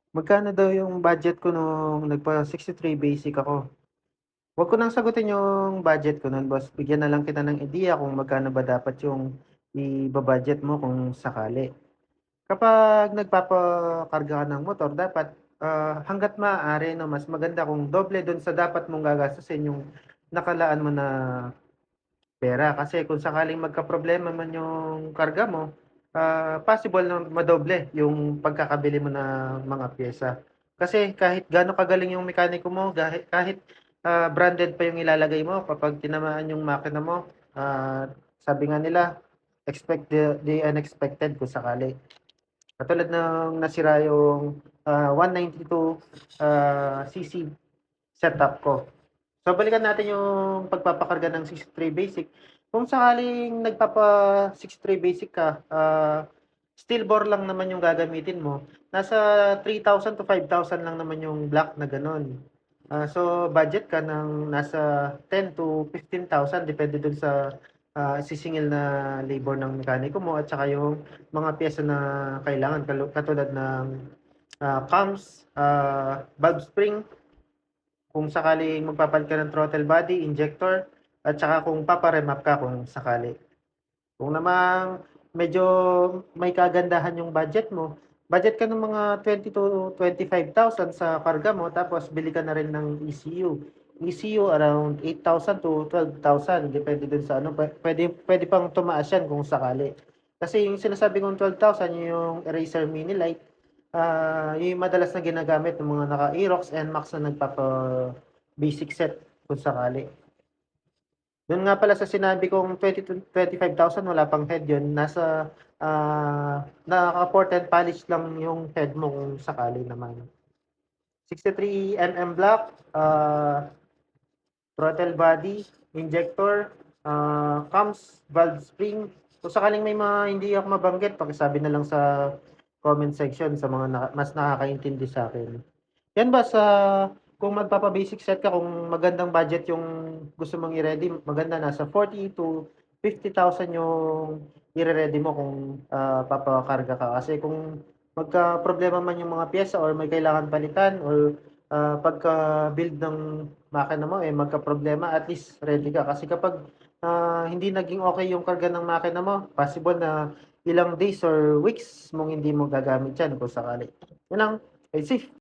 Magkano daw yung budget ko nung nagpa-63 basic ako? Wag ko nang sagutin yung budget ko nun boss, bigyan na lang kita ng ideya kung magkano ba dapat yung iba-budget mo kung sakali. Kapag nagpapakarga ka ng motor dapat, hangga't maaari 'no, mas maganda kung doble dun sa dapat mong gagastusin yung nakalaan mo na pera. Kasi kung sakaling magkaproblema man yung karga mo, possible na madoble yung pagkakabili mo ng mga piyesa. Kasi kahit gaano kagaling yung mekaniko mo, kahit, branded pa yung ilalagay mo kapag tinamaan yung makina mo, sabi nga nila, expect the unexpected kung sakali. Katulad ng nasira yung, 192, cc setup ko. So, balikan natin yung pagpapakarga ng 63 basic. Kung sakaling nagpapa-63 basic ka, steel bore lang naman yung gagamitin mo, nasa 3,000 to 5,000 lang naman yung block na gano'n. So, budget ka ng nasa 10 to 15,000 depende dun sa, isisingil na labor ng mekaniko mo at saka yung mga piyesa na kailangan katulad ng, cams, valve spring, kung sakaling magpapalit ka ng throttle body, injector, at saka kung papa-remap ka kung sakali. Kung namang medyo may kagandahan yung budget ka ng mga 20,000 to 25,000 sa karga mo tapos bili ka na rin ng ECU. ECU around 8,000 to 12,000 depende dun sa ano, puwede pang tumaas yan kung sakali. Kasi yung sinasabi kong 12,000 yung Eraser Mini Lite, yun yung madalas na ginagamit ng mga naka-Aerox, NMAX na nagpapa-basic set kung sakali. Dun nga pala sa sinabi kong 20,000 to 25,000 wala pang head yun, nasa, naka-port and polish lang yung head mo kung sakali naman. 63 block, throttle body, injector, cams, valve spring. Kung sakaling may mga hindi ako mabanggit, pakisabi na lang sa comment section sa mga mas nakakaintindi sa'kin. Yan ba kung magpapa-basic set ka, kung magandang budget yung gusto mong i-ready, maganda nasa 40 to 50,000 yung ire-ready mo kung, papakarga ka. Kasi kung magkaproblema man yung mga piyesa or may kailangan palitan or, pagka-build ng makina mo, eh, magkaproblema, at least ready ka. Kasi kapag, hindi naging okey yung karga ng makina mo, possible na ilang days or weeks mong hindi mo gagamit yan kung sakali. Yun lang, stay safe.